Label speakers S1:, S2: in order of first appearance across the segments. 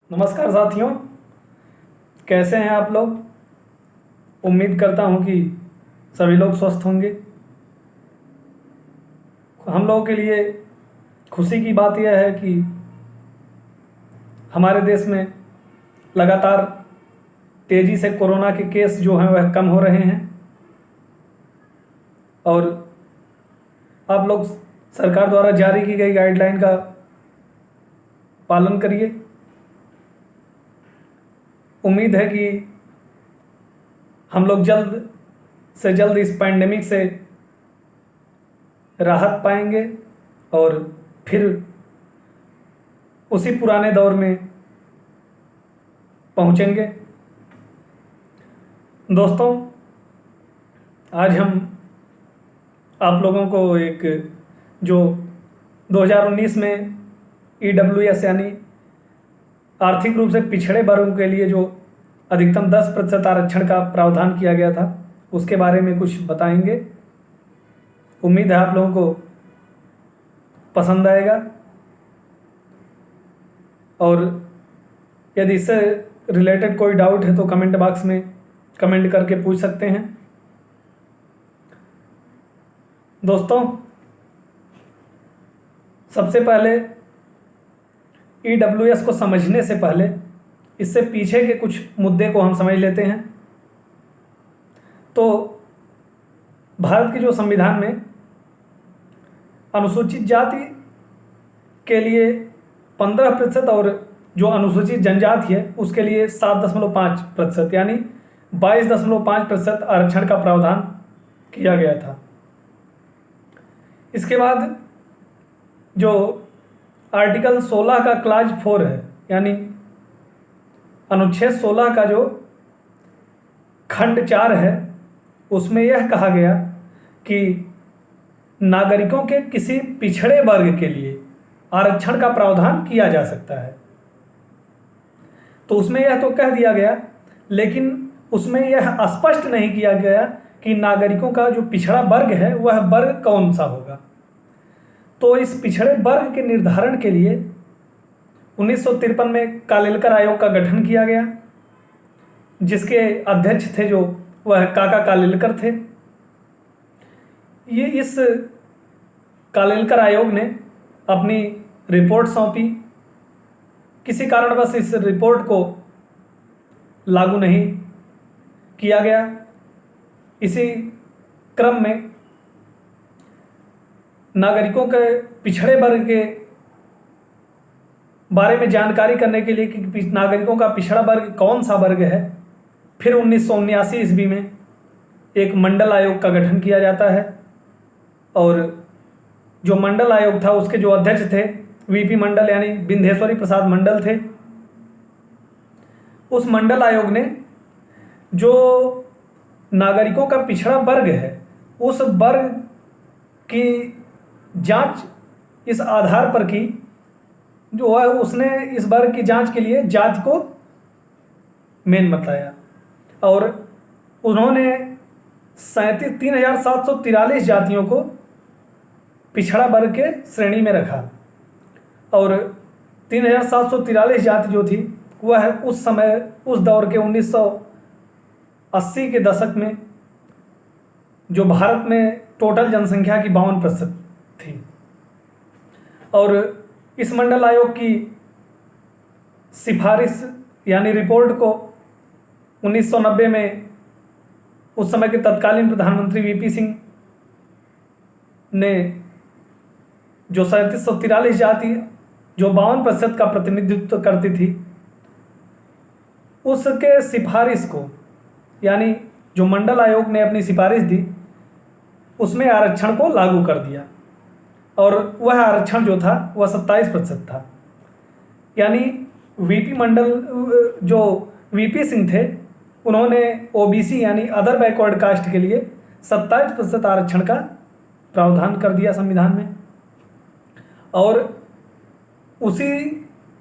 S1: नमस्कार साथियों, कैसे हैं आप लोग। उम्मीद करता हूं कि सभी लोग स्वस्थ होंगे। हम लोगों के लिए खुशी की बात यह है कि हमारे देश में लगातार तेज़ी से कोरोना के केस जो हैं वह कम हो रहे हैं और आप लोग सरकार द्वारा जारी की गई गाइडलाइन का पालन करिए। उम्मीद है कि हम लोग जल्द से जल्द इस पैंडेमिक से राहत पाएंगे और फिर उसी पुराने दौर में पहुंचेंगे। दोस्तों, आज हम आप लोगों को एक जो 2019 में EWS यानी आर्थिक रूप से पिछड़े वर्गों के लिए जो अधिकतम 10% आरक्षण का प्रावधान किया गया था उसके बारे में कुछ बताएंगे। उम्मीद है आप लोगों को पसंद आएगा और यदि इससे रिलेटेड कोई डाउट है तो कमेंट बॉक्स में कमेंट करके पूछ सकते हैं। दोस्तों, सबसे पहले EWS को समझने से पहले इससे पीछे के कुछ मुद्दे को हम समझ लेते हैं। तो भारत के जो संविधान में अनुसूचित जाति के लिए 15% और जो अनुसूचित जनजाति है उसके लिए 7.5% यानी 22.5% आरक्षण का प्रावधान किया गया था। इसके बाद जो आर्टिकल 16 का क्लाज 4 है यानी अनुच्छेद 16 का जो खंड 4 है उसमें यह कहा गया कि नागरिकों के किसी पिछड़े वर्ग के लिए आरक्षण का प्रावधान किया जा सकता है। तो उसमें यह तो कह दिया गया, लेकिन उसमें यह स्पष्ट नहीं किया गया कि नागरिकों का जो पिछड़ा वर्ग है वह वर्ग कौन सा होगा। तो इस पिछड़े वर्ग के निर्धारण के लिए 1953 में कालेलकर आयोग का गठन किया गया, जिसके अध्यक्ष थे जो वह काका कालेलकर थे। ये इस कालेलकर आयोग ने अपनी रिपोर्ट सौंपी। किसी कारणवश इस रिपोर्ट को लागू नहीं किया गया। इसी क्रम में नागरिकों के पिछड़े वर्ग के बारे में जानकारी करने के लिए कि नागरिकों का पिछड़ा वर्ग कौन सा वर्ग है, फिर 1979 ईस्वी में एक मंडल आयोग का गठन किया जाता है और जो मंडल आयोग था उसके जो अध्यक्ष थे VP मंडल यानी विंध्येश्वरी प्रसाद मंडल थे। उस मंडल आयोग ने जो नागरिकों का पिछड़ा वर्ग है उस वर्ग की जांच इस आधार पर की जो है उसने इस वर्ग की जांच के लिए जाति को मेन बताया और उन्होंने 3743 जातियों को पिछड़ा वर्ग के श्रेणी में रखा और 3743 जाति जो थी वह उस समय उस दौर के 1980 के दशक में जो भारत में टोटल जनसंख्या की 52% थी। और इस मंडल आयोग की सिफारिश यानी रिपोर्ट को 1990 में उस समय के तत्कालीन प्रधानमंत्री VP सिंह ने जो 3743 जाति जो 52% का प्रतिनिधित्व करती थी उसके सिफारिश को यानी जो मंडल आयोग ने अपनी सिफारिश दी उसमें आरक्षण को लागू कर दिया और वह आरक्षण जो था वह 27% था। यानी VP मंडल जो VP सिंह थे उन्होंने OBC यानी अदर बैकवर्ड कास्ट के लिए 27% आरक्षण का प्रावधान कर दिया संविधान में। और उसी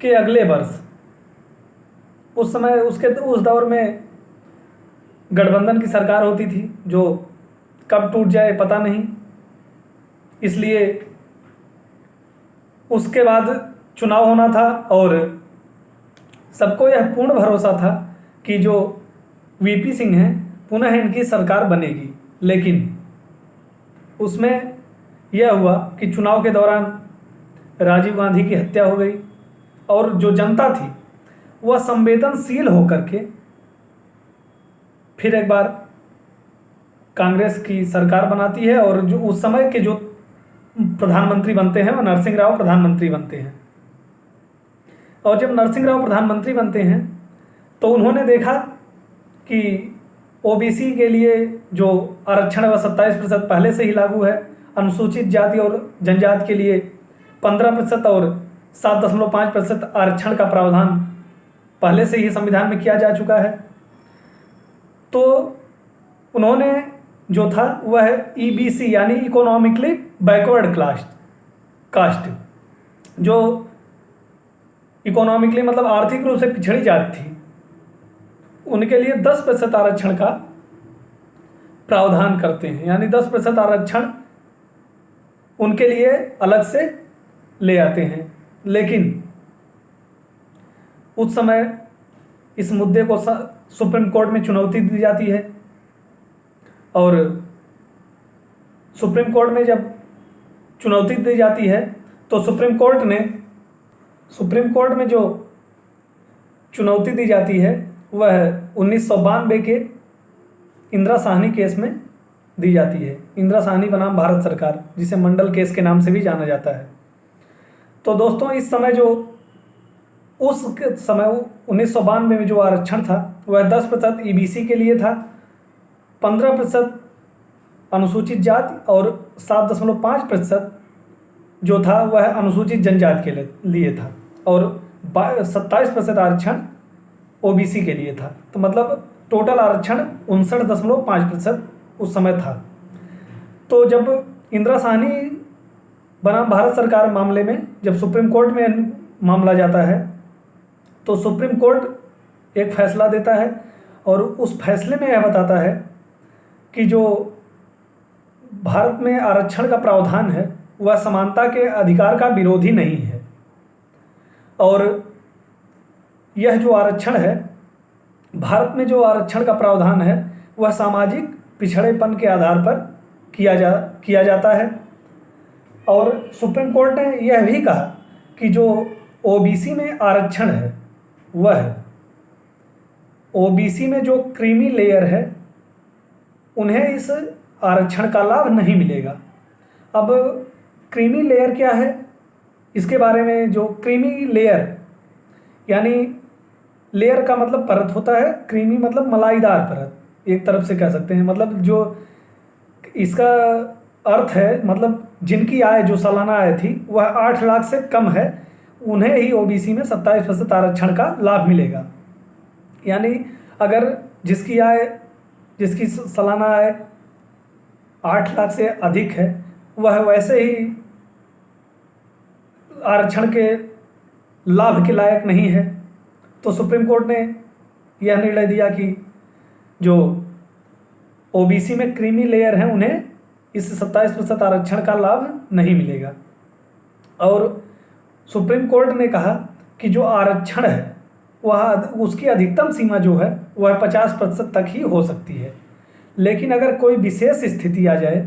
S1: के अगले वर्ष उस समय उस दौर में गठबंधन की सरकार होती थी जो कब टूट जाए पता नहीं, इसलिए उसके बाद चुनाव होना था और सबको यह पूर्ण भरोसा था कि जो वीपी सिंह हैं पुनः इनकी सरकार बनेगी, लेकिन उसमें यह हुआ कि चुनाव के दौरान राजीव गांधी की हत्या हो गई और जो जनता थी वह संवेदनशील होकर के फिर एक बार कांग्रेस की सरकार बनाती है और जो उस समय के जो प्रधानमंत्री बनते हैं वो नरसिंह राव प्रधानमंत्री बनते हैं। और जब नरसिंह राव प्रधानमंत्री बनते हैं तो उन्होंने देखा कि ओबीसी के लिए जो आरक्षण है वह 27% पहले से ही लागू है, अनुसूचित जाति और जनजाति के लिए 15% और 7.5% आरक्षण का प्रावधान पहले से ही संविधान में किया जा चुका है। तो उन्होंने जो था वह ईबीसी यानी इकोनॉमिकली बैकवर्ड कास्ट, जो इकोनॉमिकली मतलब आर्थिक रूप से पिछड़ी जाति थी, उनके लिए 10% आरक्षण का प्रावधान करते हैं, यानी 10% आरक्षण उनके लिए अलग से ले आते हैं। लेकिन उस समय इस मुद्दे को सुप्रीम कोर्ट में चुनौती दी जाती है और सुप्रीम कोर्ट में जब चुनौती दी जाती है तो सुप्रीम कोर्ट में जो चुनौती दी जाती है वह 1992 के इंदिरा साहनी केस में दी जाती है। इंदिरा साहनी बनाम भारत सरकार, जिसे मंडल केस के नाम से भी जाना जाता है। तो दोस्तों इस समय जो उस समय 1992 में जो आरक्षण था वह 10% ईबीसी के लिए था, 15% अनुसूचित जाति और 7.5% जो था वह अनुसूचित जनजाति के लिए था और 27% आरक्षण ओबीसी के लिए था। तो मतलब टोटल आरक्षण 59.5% उस समय था। तो जब इंदिरा साहनी बनाम भारत सरकार मामले में जब सुप्रीम कोर्ट में मामला जाता है तो सुप्रीम कोर्ट एक फैसला देता है और उस फैसले में यह बताता है कि जो भारत में आरक्षण का प्रावधान है वह समानता के अधिकार का विरोधी नहीं है और यह जो आरक्षण है, भारत में जो आरक्षण का प्रावधान है वह सामाजिक पिछड़ेपन के आधार पर किया जाता है। और सुप्रीम कोर्ट ने यह भी कहा कि जो ओबीसी में आरक्षण है वह ओबीसी में जो क्रीमी लेयर है उन्हें इस आरक्षण का लाभ नहीं मिलेगा। अब क्रीमी लेयर क्या है, इसके बारे में जो क्रीमी लेयर यानी लेयर का मतलब परत होता है, क्रीमी मतलब मलाईदार परत, एक तरफ से कह सकते हैं। मतलब जो इसका अर्थ है मतलब जिनकी आय जो सालाना आय थी वह 8 लाख से कम है उन्हें ही ओबीसी में 27% आरक्षण का लाभ मिलेगा। यानी अगर जिसकी सालाना आय 8 लाख से अधिक है वह वैसे ही आरक्षण के लाभ के लायक नहीं है। तो सुप्रीम कोर्ट ने यह निर्णय दिया कि जो ओबीसी में क्रीमी लेयर हैं उन्हें इस 27% आरक्षण का लाभ नहीं मिलेगा। और सुप्रीम कोर्ट ने कहा कि जो आरक्षण है वह उसकी अधिकतम सीमा जो है वह 50% तक ही हो सकती है, लेकिन अगर कोई विशेष स्थिति आ जाए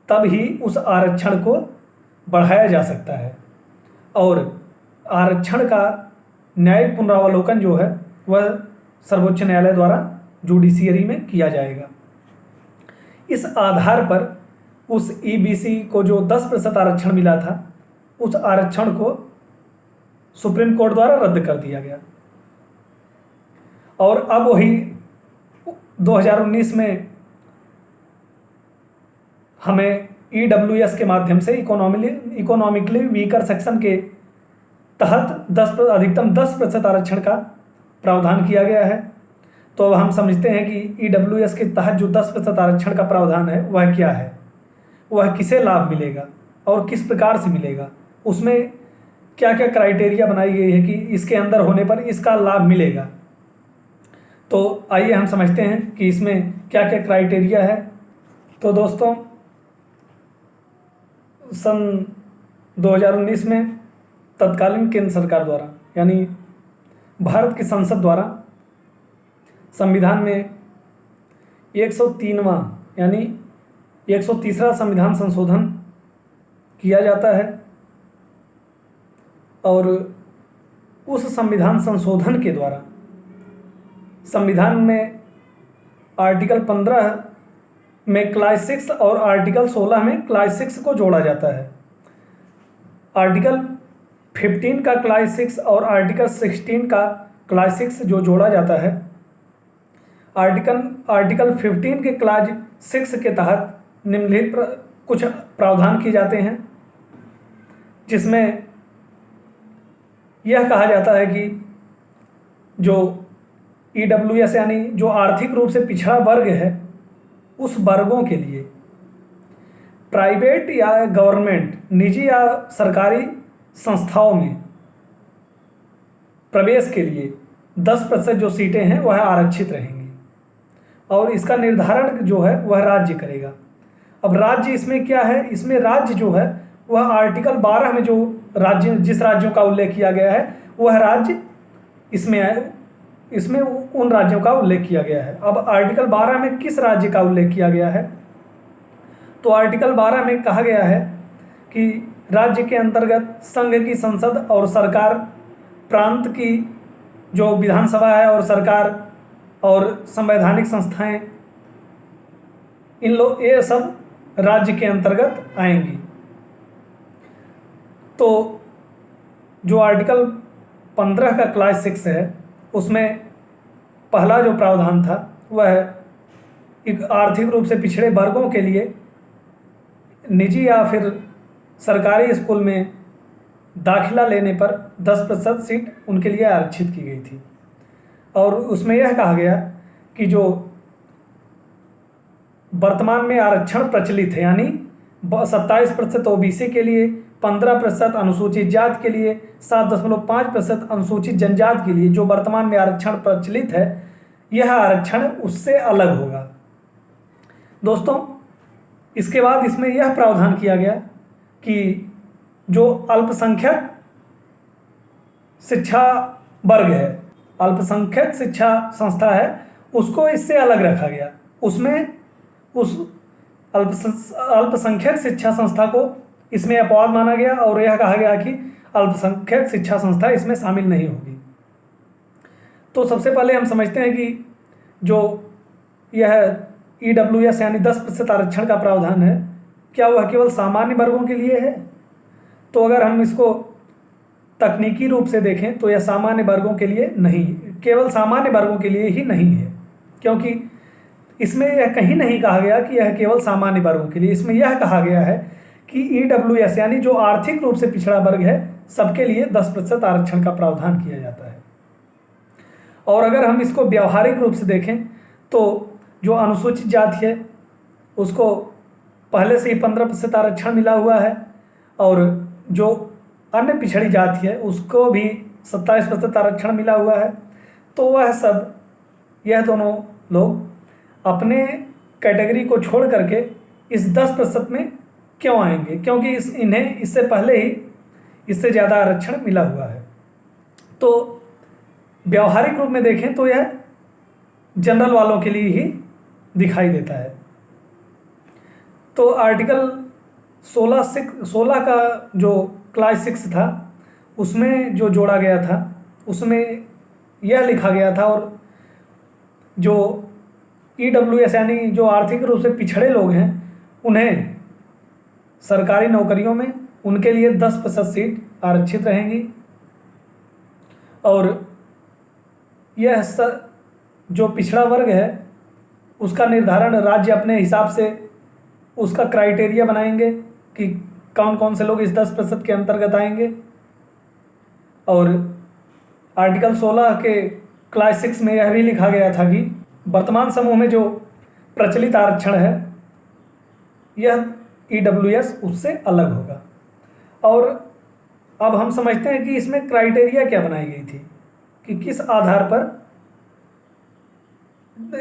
S1: तब ही उस आरक्षण को बढ़ाया जा सकता है। और आरक्षण का न्यायिक पुनरावलोकन जो है वह सर्वोच्च न्यायालय द्वारा जुडिशियरी में किया जाएगा। इस आधार पर उस ईबीसी को जो 10% आरक्षण मिला था उस आरक्षण को सुप्रीम कोर्ट द्वारा रद्द कर दिया गया और अब वही 2019 में हमें ईडब्ल्यूएस के माध्यम से इकोनॉमिकली वीकर सेक्शन के तहत अधिकतम 10% आरक्षण का प्रावधान किया गया है। तो अब हम समझते हैं कि ईडब्ल्यूएस के तहत जो 10% आरक्षण का प्रावधान है वह क्या है, वह किसे लाभ मिलेगा और किस प्रकार से मिलेगा, उसमें क्या क्या क्राइटेरिया बनाई गई है कि इसके अंदर होने पर इसका लाभ मिलेगा। तो आइए हम समझते हैं कि इसमें क्या क्या क्राइटेरिया है। तो दोस्तों सन 2019 में तत्कालीन केंद्र सरकार द्वारा यानी भारत की संसद द्वारा संविधान में 103वां यानी 130वां संविधान संशोधन किया जाता है और उस संविधान संशोधन के द्वारा संविधान में आर्टिकल 15 में क्लास 6 और आर्टिकल 16 में क्लास 6 को जोड़ा जाता है। आर्टिकल 15 का क्लास 6 और आर्टिकल 16 का क्लास 6 जो जोड़ा जाता है, आर्टिकल 15 के क्लास 6 के तहत निम्नलिखित कुछ प्रावधान किए जाते हैं, जिसमें यह कहा जाता है कि जो EWS यानी जो आर्थिक रूप से पिछड़ा वर्ग है, उस वर्गों के लिए प्राइवेट या गवर्नमेंट, निजी या सरकारी संस्थाओं में प्रवेश के लिए 10% जो सीटें हैं वह आरक्षित रहेंगी और इसका निर्धारण जो है वह राज्य करेगा। अब राज्य इसमें क्या है? इसमें राज्य जो है वह आर्टिकल 12 में जो राज्य जिस राज्यों का उल्लेख किया गया है वह राज्य इसमें उन राज्यों का उल्लेख किया गया है। अब आर्टिकल 12 में किस राज्य का उल्लेख किया गया है? तो आर्टिकल 12 में कहा गया है कि राज्य के अंतर्गत संघ की संसद और सरकार, प्रांत की जो विधानसभा है और सरकार और संवैधानिक संस्थाएं, ये सब राज्य के अंतर्गत आएंगी। तो जो आर्टिकल 15 का क्लास 6 है, उसमें पहला जो प्रावधान था वह एक आर्थिक रूप से पिछड़े वर्गों के लिए निजी या फिर सरकारी स्कूल में दाखिला लेने पर 10% सीट उनके लिए आरक्षित की गई थी और उसमें यह कहा गया कि जो वर्तमान में आरक्षण प्रचलित है यानी 27% OBC के लिए, 15% अनुसूचित जाति के लिए, 7.5% अनुसूचित जनजाति के लिए जो वर्तमान में आरक्षण प्रचलित है, यह आरक्षण उससे अलग होगा। दोस्तों, इसके बाद इसमें यह प्रावधान किया गया कि जो अल्पसंख्यक शिक्षा वर्ग है, अल्पसंख्यक शिक्षा संस्था है, उसको इससे अलग रखा गया। उसमें उस अल्पसंख्यक शिक्षा संस्था को इसमें अपवाद माना गया और यह कहा गया कि अल्पसंख्यक शिक्षा संस्था इसमें शामिल नहीं होगी। तो सबसे पहले हम समझते हैं कि जो यह EWS यानी 10% आरक्षण का प्रावधान है, क्या वह केवल सामान्य वर्गों के लिए है? तो अगर हम इसको तकनीकी रूप से देखें तो यह सामान्य वर्गों के लिए नहीं, केवल सामान्य वर्गों के लिए ही नहीं है, क्योंकि इसमें यह कहीं नहीं कहा गया कि यह केवल सामान्य वर्गों के लिए। इसमें यह कहा गया है कि EWS यानी जो आर्थिक रूप से पिछड़ा वर्ग है, सबके लिए 10% आरक्षण का प्रावधान किया जाता है। और अगर हम इसको व्यावहारिक रूप से देखें तो जो अनुसूचित जाति है उसको पहले से ही 15% आरक्षण मिला हुआ है और जो अन्य पिछड़ी जाति है उसको भी 27% आरक्षण मिला हुआ है। तो यह दोनों लोग अपने कैटेगरी को छोड़ करके इस 10% में क्यों आएंगे? क्योंकि इन्हें इससे पहले ही इससे ज़्यादा आरक्षण मिला हुआ है। तो व्यावहारिक रूप में देखें तो यह जनरल वालों के लिए ही दिखाई देता है। तो आर्टिकल 16 का जो क्लास 6 था उसमें जो जोड़ा गया था उसमें यह लिखा गया था और जो EWS यानी जो आर्थिक रूप से पिछड़े लोग हैं उन्हें सरकारी नौकरियों में उनके लिए 10% सीट आरक्षित रहेंगी और यह जो पिछड़ा वर्ग है उसका निर्धारण राज्य अपने हिसाब से उसका क्राइटेरिया बनाएंगे कि कौन कौन से लोग इस 10% के अंतर्गत आएंगे। और आर्टिकल 16 के क्लास 6 में यह भी लिखा गया था कि वर्तमान समूह में जो प्रचलित आरक्षण है यह EWS उससे अलग होगा। और अब हम समझते हैं कि इसमें क्राइटेरिया क्या बनाई गई थी कि किस आधार पर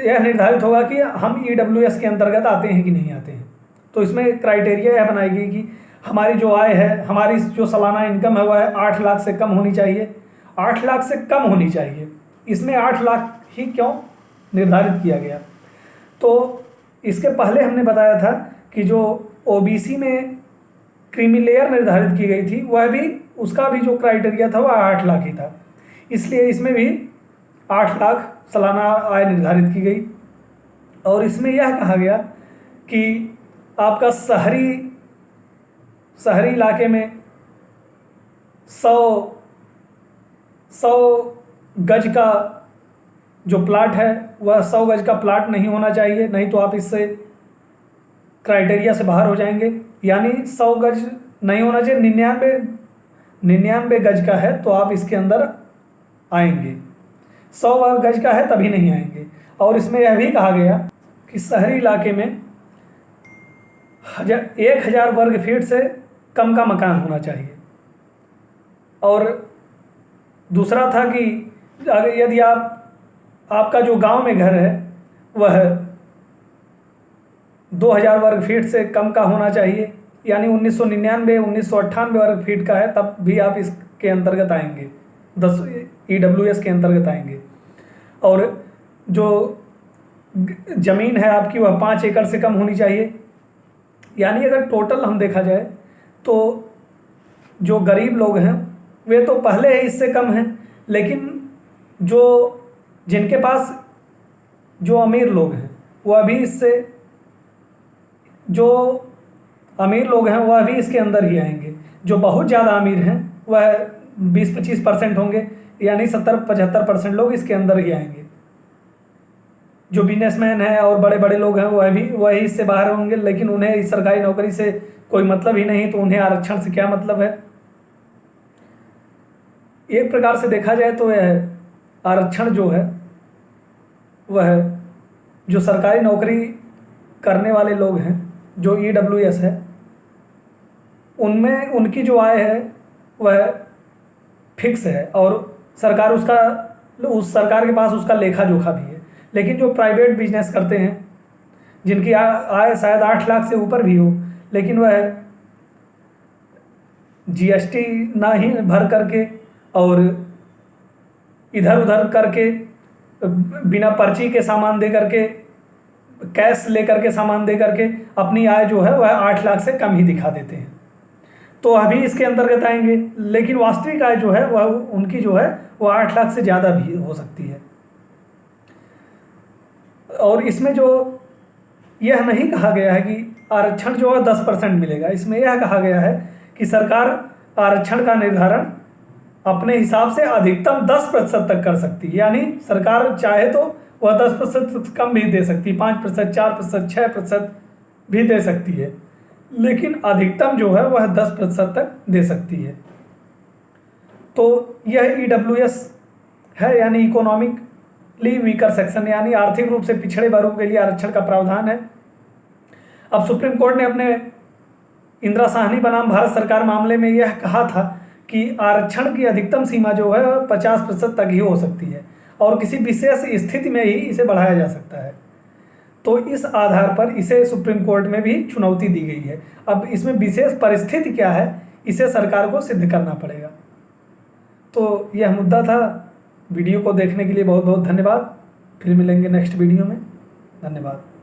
S1: यह निर्धारित होगा कि हम EWS के अंतर्गत आते हैं कि नहीं आते हैं। तो इसमें क्राइटेरिया यह बनाई गई कि हमारी जो आय है, हमारी जो सालाना इनकम है वह 8 लाख से कम होनी चाहिए 8 लाख से कम होनी चाहिए। इसमें 8 लाख ही क्यों निर्धारित किया गया? तो इसके पहले हमने बताया था कि जो ओबीसी में क्रीमी लेयर निर्धारित की गई थी वह भी, उसका भी जो क्राइटेरिया था वह 8 लाख ही था। इसलिए इसमें भी 8 लाख सालाना आय निर्धारित की गई। और इसमें यह कहा गया कि आपका शहरी इलाके में 100 गज का जो प्लाट है वह 100 गज का प्लाट नहीं होना चाहिए, नहीं तो आप इससे क्राइटेरिया से बाहर हो जाएंगे। यानी 100 गज नहीं होना चाहिए, 99 गज का है तो आप इसके अंदर आएंगे, 100 गज का है तभी नहीं आएंगे। और इसमें यह भी कहा गया कि शहरी इलाके में 1000 वर्ग फीट से कम का मकान होना चाहिए। और दूसरा था कि यदि आपका जो गांव में घर है वह 2000 वर्ग फीट से कम का होना चाहिए, यानी 1999 1998 वर्ग फीट का है तब भी आप इसके अंतर्गत आएंगे, 10 EWS के अंतर्गत आएंगे। और जो ज़मीन है आपकी वह 5 एकड़ से कम होनी चाहिए। यानी अगर टोटल हम देखा जाए तो जो गरीब लोग हैं वे तो पहले ही इससे कम हैं, लेकिन जिनके पास जो अमीर लोग हैं वह भी इससे, जो अमीर लोग हैं वह भी इसके अंदर ही आएंगे। जो बहुत ज़्यादा अमीर हैं वह 20-25% होंगे, यानी 70-75% लोग इसके अंदर ही आएंगे। जो बिजनेसमैन हैं और बड़े बड़े लोग हैं वही इससे बाहर होंगे, लेकिन उन्हें इस सरकारी नौकरी से कोई मतलब ही नहीं, तो उन्हें आरक्षण से क्या मतलब है। एक प्रकार से देखा जाए तो यह आरक्षण जो है वह जो सरकारी नौकरी करने वाले लोग हैं, जो EWS है, उनमें उनकी जो आय है वह फिक्स है और उस सरकार के पास उसका लेखा जोखा भी है। लेकिन जो प्राइवेट बिजनेस करते हैं जिनकी आय शायद 8 लाख से ऊपर भी हो, लेकिन वह GST ना ही भर करके और इधर उधर करके, बिना पर्ची के सामान दे करके, कैश लेकर के सामान दे करके अपनी आय जो है वह 8 लाख से कम ही दिखा देते हैं, तो अभी इसके अंतर्गत आएंगे। लेकिन वास्तविक आय जो है वह उनकी जो है वह 8 लाख से ज़्यादा भी हो सकती है। और इसमें जो यह नहीं कहा गया है कि आरक्षण जो है 10% मिलेगा, इसमें यह कहा गया है कि सरकार आरक्षण का निर्धारण अपने हिसाब से अधिकतम 10% तक कर सकती है। यानी सरकार चाहे तो वह 10% कम भी दे सकती है, 5%, 4%, 6% भी दे सकती है, लेकिन अधिकतम जो है वह 10% तक दे सकती है। तो यह EWS है, यानी इकोनॉमिकली वीकर सेक्शन, यानी आर्थिक रूप से पिछड़े वर्गों के लिए आरक्षण का प्रावधान है। अब सुप्रीम कोर्ट ने अपने इंदिरा साहनी बनाम भारत सरकार मामले में यह कहा था कि आरक्षण की अधिकतम सीमा जो है 50% तक ही हो सकती है और किसी विशेष स्थिति में ही इसे बढ़ाया जा सकता है। तो इस आधार पर इसे सुप्रीम कोर्ट में भी चुनौती दी गई है। अब इसमें विशेष परिस्थिति क्या है, इसे सरकार को सिद्ध करना पड़ेगा। तो यह मुद्दा था। वीडियो को देखने के लिए बहुत बहुत धन्यवाद। फिर मिलेंगे नेक्स्ट वीडियो में। धन्यवाद।